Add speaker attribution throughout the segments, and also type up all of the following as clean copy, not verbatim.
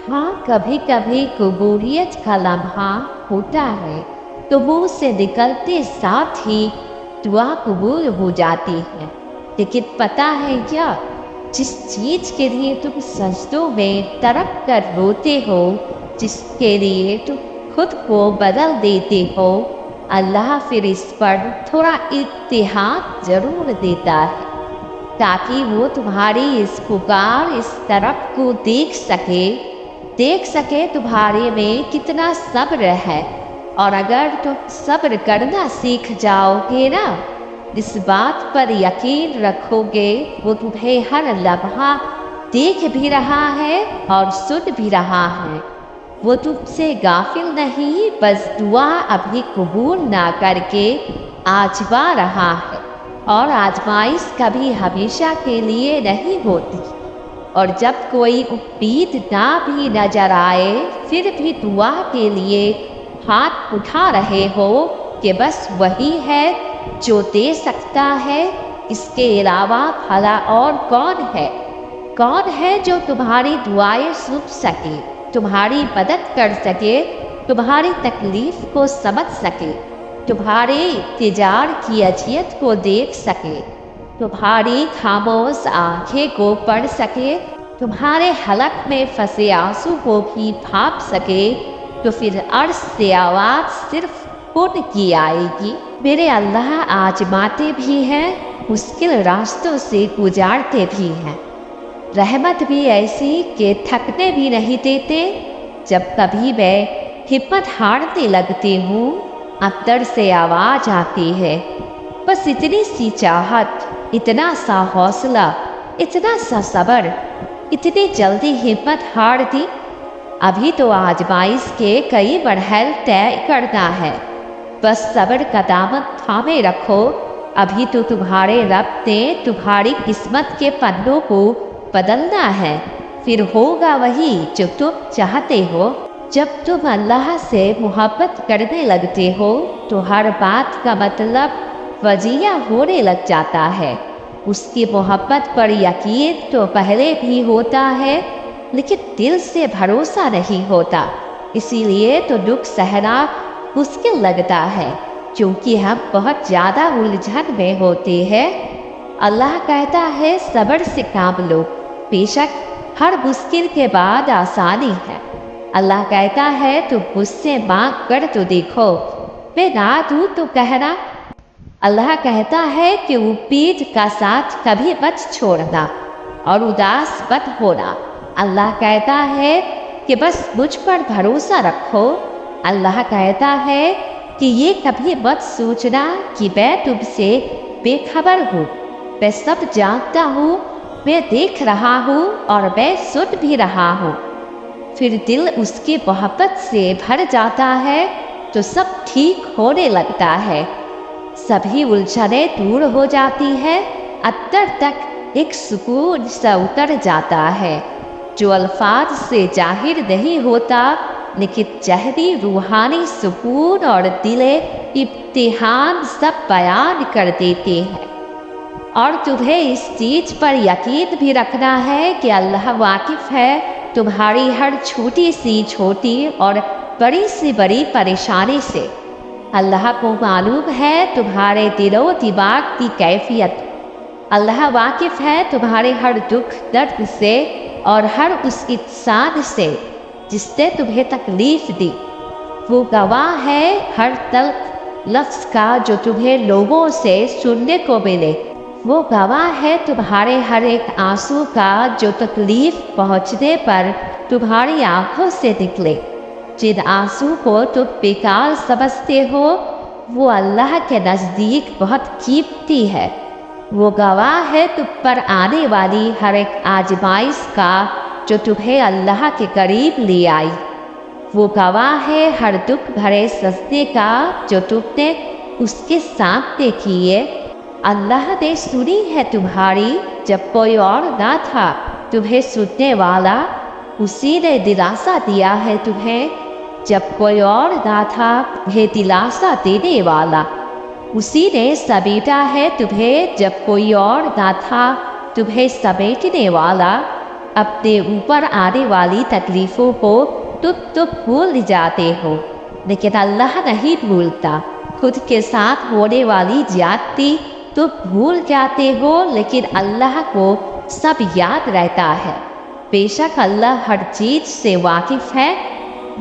Speaker 1: हाँ, कभी कभी कबूलियत का लम्हा होता है तो मुंह से निकलते साथ ही दुआ कबूल हो जाती है। लेकिन पता है क्या, जिस चीज के लिए तुम सजदों में तड़प कर रोते हो, जिसके लिए तुम खुद को बदल देते हो, अल्लाह फिर इस पर थोड़ा इत्तेहाद जरूर देता है, ताकि वो तुम्हारी इस पुकार, इस तरफ को देख सके तुम्हारे में कितना सब्र है। और अगर तुम सब्र करना सीख जाओगे ना, इस बात पर यकीन रखोगे वो तुम्हें हर लम्हा देख भी रहा है और सुन भी रहा है। वो तुमसे गाफिल नहीं, बस दुआ अभी कबूल ना करके आजमा रहा है। और आजमाइश कभी हमेशा के लिए नहीं होती। और जब कोई उम्मीद ना भी नजर आए, फिर भी दुआ के लिए हाथ उठा रहे हो कि बस वही है जो दे सकता है, इसके अलावा भला और कौन है जो तुम्हारी दुआएं सुन सके, तुम्हारी मदद कर सके, तुम्हारी तकलीफ को समझ सके, तुम्हारे इंतजार की अजियत को देख सके, तुम्हारी खामोश आंखें को पढ़ सके, तुम्हारे हलक में फंसे आंसू को भी भाप सके, तो फिर अर्श से आवाज सिर्फ कौन की आएगी। मेरे अल्लाह आजमाते भी हैं, मुश्किल रास्तों से गुजारते भी हैं। रहमत भी ऐसी कि थकने भी नहीं देते। जब कभी मैं हिम्मत हारने लगती हूँ, अंदर से आवाज आती है, बस इतनी सी चाहत, इतना सा हौसला, इतना सा सब्र, इतनी जल्दी हिम्मत हार दी। अभी तो आजमाइश के कई मरहल तय करना है, बस सब्र का दामन थामे रखो। अभी तो तुम्हारे रब ने तुम्हारी किस्मत के पन्नों को बदलना है, फिर होगा वही जो तुम चाहते हो। जब तुम अल्लाह से मोहब्बत करने लगते हो तो हर बात का मतलब वजिया होने लग जाता है। उसकी मोहब्बत पर यकीन तो पहले भी होता है, लेकिन दिल से भरोसा नहीं होता। इसीलिए तो दुख सहना मुश्किल लगता है, क्योंकि हम बहुत ज़्यादा उलझन में होते हैं। अल्लाह कहता है सब्र से काम लो, बेशक हर मुश्किल के बाद आसानी है। अल्लाह कहता है तुम मुझसे मांग कर तो देखो, मैं ना दूँ तो कहना। अल्लाह कहता है कि उम्मीद का साथ कभी मत छोड़ना और उदास मत होना। अल्लाह कहता है कि बस मुझ पर भरोसा रखो। अल्लाह कहता है कि ये कभी मत सोचना कि मैं तुमसे बेखबर हूँ। मैं सब जानता हूँ, मैं देख रहा हूँ और मैं सुन भी रहा हूँ। फिर दिल उसकी मोहब्बत से भर जाता है तो सब ठीक होने लगता है, सभी उलझने दूर हो जाती है, अंदर तक एक सुकून सा उतर जाता है जो अल्फाज से जाहिर नहीं होता, लेकिन जहरी रूहानी सुकून और दिले इम्तिहान सब बयान कर देते हैं। और तुम्हें इस चीज़ पर यकीन भी रखना है कि अल्लाह वाकिफ़ है तुम्हारी हर छोटी सी छोटी और बड़ी सी बड़ी परेशानी से। अल्लाह को मालूम है तुम्हारे दिलो दिमाग की कैफियत। अल्लाह वाकिफ़ है तुम्हारे हर दुख दर्द से और हर उस इंसान से जिसने तुम्हें तकलीफ दी। वो गवाह है हर तल्ख लफ्ज़ का जो तुम्हें लोगों से सुनने को मिले। वो गवाह है तुम्हारे हर एक आंसू का जो तकलीफ पहुँचने पर तुम्हारी आंखों से निकले। जिन आंसू को तुम बेकार समझते हो, वो अल्लाह के नज़दीक बहुत कीमती है। वो गवाह है तुम पर आने वाली हर एक आजमाइश का जो तुम्हें अल्लाह के करीब ले आई। वो गवाह है हर दुख भरे सजदे का जो तुमने उसके सामने किए। अल्लाह ने सुनी है तुम्हारी जब कोई और ना था तुम्हें सुनने वाला। उसी ने दिलासा दिया है तुम्हें जब कोई और ना था तुम्हें दिलासा देने वाला। उसी ने समेटा है तुम्हें जब कोई और ना था तुम्हें समेटने वाला। अपने ऊपर आने वाली तकलीफ़ों को तुम भूल जाते हो, लेकिन अल्लाह नहीं भूलता। खुद के साथ होने वाली ज्यादती तुम भूल जाते हो, लेकिन अल्लाह को सब याद रहता है। बेशक अल्लाह हर चीज़ से वाकिफ़ है,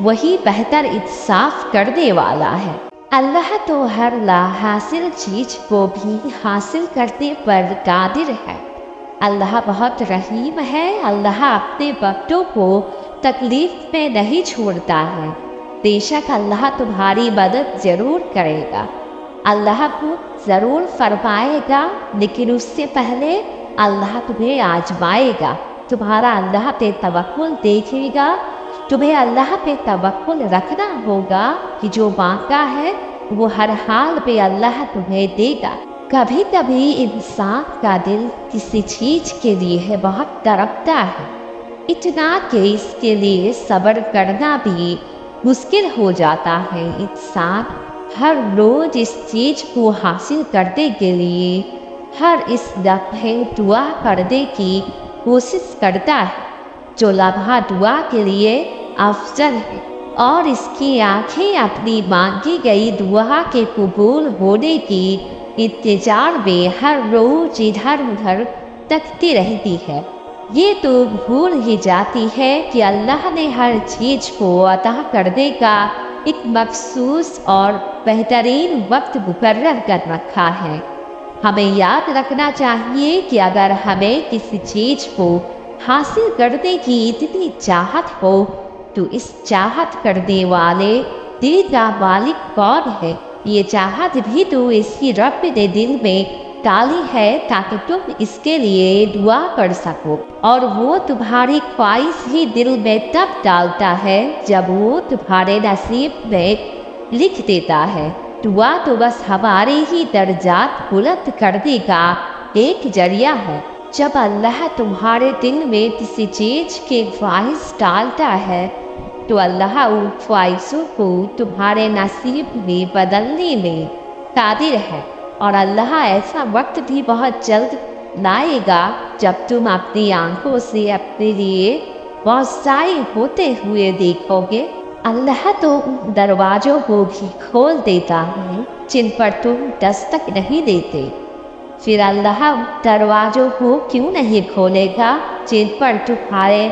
Speaker 1: वही बेहतर इंसाफ करने वाला है। अल्लाह तो हर लाहासिल चीज़ को भी हासिल करने पर कादिर है। अल्लाह बहुत रहीम है। अल्लाह अपने बंदों को तकलीफ में नहीं छोड़ता है। बेशक अल्लाह तुम्हारी मदद ज़रूर करेगा। अल्लाह को ज़रूर फरमाएगा, लेकिन उससे पहले अल्लाह तुम्हें आजमाएगा। तुम्हारा अल्लाह पे तवक्कुल देखेगा। तुम्हें अल्लाह पे तवक्कुल रखना होगा कि जो मांगा है वो हर हाल पे अल्लाह तुम्हें देगा। कभी कभी इंसान का दिल किसी चीज़ के लिए बहुत तड़पता है, इतना कि इसके लिए सब्र करना भी मुश्किल हो जाता है। इंसान हर रोज़ इस चीज़ को हासिल करने के लिए हर इस लम्हे दुआ करने की कोशिश करता है, जो लम्हा दुआ के लिए अफजल है, और इसकी आंखें अपनी मांगी गई दुआ के कबूल होने की इंतजार में हर रोज इधर उधर तकती रहती है। ये तो भूल ही जाती है कि अल्लाह ने हर चीज़ को अता करने का एक मखसूस और बेहतरीन वक्त मुकर्रर कर रखा है। हमें याद रखना चाहिए कि अगर हमें किसी चीज़ को हासिल करने की इतनी चाहत हो, तो इस चाहत करने वाले दिल का मालिक कौन है? ये चाहत भी तो इसकी रब ने दिल में डाली है ताकि तुम इसके लिए दुआ कर सको, और वो तुम्हारी ख्वाहिश ही दिल में तब डालता है जब वो तुम्हारे नसीब में लिख देता है। दुआ तो बस हमारे ही दर्जात बुलंद करने का एक जरिया है। जब अल्लाह तुम्हारे दिल में किसी चीज़ की ख्वाहिश डालता है, तो अल्लाह उन ख्वाहिशों को तुम्हारे नसीब में बदलने में कादिर है। और अल्लाह ऐसा वक्त भी बहुत जल्द लाएगा जब तुम अपनी आंखों से अपने लिए मौसाई होते हुए देखोगे। अल्लाह तो उन दरवाज़ों को भी खोल देता है जिन पर तुम दस्तक नहीं देते। फिर अल्लाह उन दरवाज़ों को क्यों नहीं खोलेगा जिन पर तुम्हारे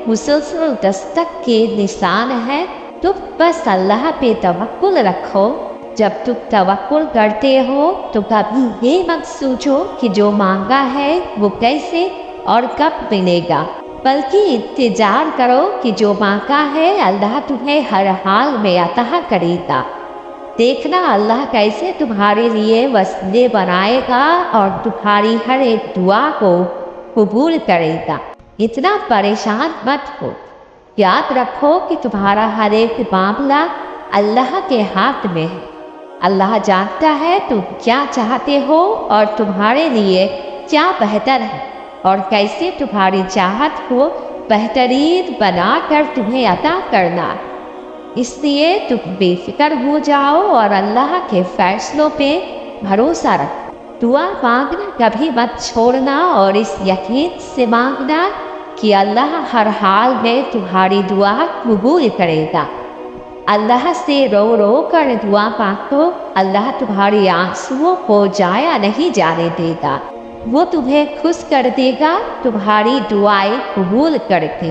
Speaker 1: मुसलसल दस्तक के निशान हैं। तुम बस अल्लाह पे तवक्कुल रखो। जब तुम तवक्कुल करते हो तो कभी ये मत सोचो कि जो मांगा है वो कैसे और कब मिलेगा, बल्कि इंतजार करो कि जो मांगा है अल्लाह तुम्हें हर हाल में अता करेगा। देखना अल्लाह कैसे तुम्हारे लिए वसीले बनाएगा और तुम्हारी हर एक दुआ को कबूल करेगा। इतना परेशान मत हो। याद रखो कि तुम्हारा हर एक मामला अल्लाह के हाथ में है। अल्लाह जानता है तुम क्या चाहते हो और तुम्हारे लिए क्या बेहतर है, और कैसे तुम्हारी चाहत को बेहतरीन बनाकर तुम्हें अता करना है। इसलिए तुम बेफिक्र हो जाओ और अल्लाह के फैसलों पे भरोसा रखो। दुआ मांगना कभी मत छोड़ना, और इस यकीन से मांगना कि अल्लाह हर हाल में तुम्हारी दुआ कबूल करेगा। अल्लाह से रो रो कर दुआ मांगो। अल्लाह तुम्हारी आंसुओं को जाया नहीं जाने देगा। वो तुम्हें खुश कर देगा तुम्हारी दुआएं कबूल करके।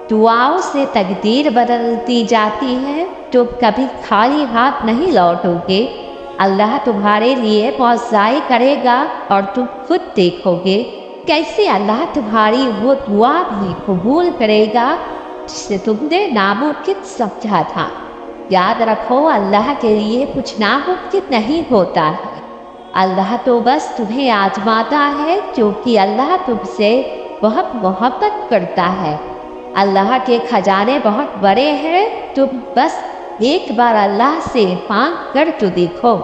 Speaker 1: दुआओं से तकदीर बदलती जाती है। तुम कभी खाली हाथ नहीं लौटोगे। अल्लाह तुम्हारे लिए मौज़ाई करेगा और तुम खुद देखोगे कैसे अल्लाह तुम्हारी वो दुआ भी कबूल करेगा जिसे तुमने नामुमकिन समझा था। याद रखो अल्लाह के लिए कुछ नामुमकिन नहीं होता है। अल्लाह तो बस तुम्हें आजमाता है क्योंकि अल्लाह तुमसे बहुत मोहब्बत करता है। अल्लाह के खजाने बहुत बड़े हैं। तुम बस एक बार अल्लाह से मांग कर तो देखो।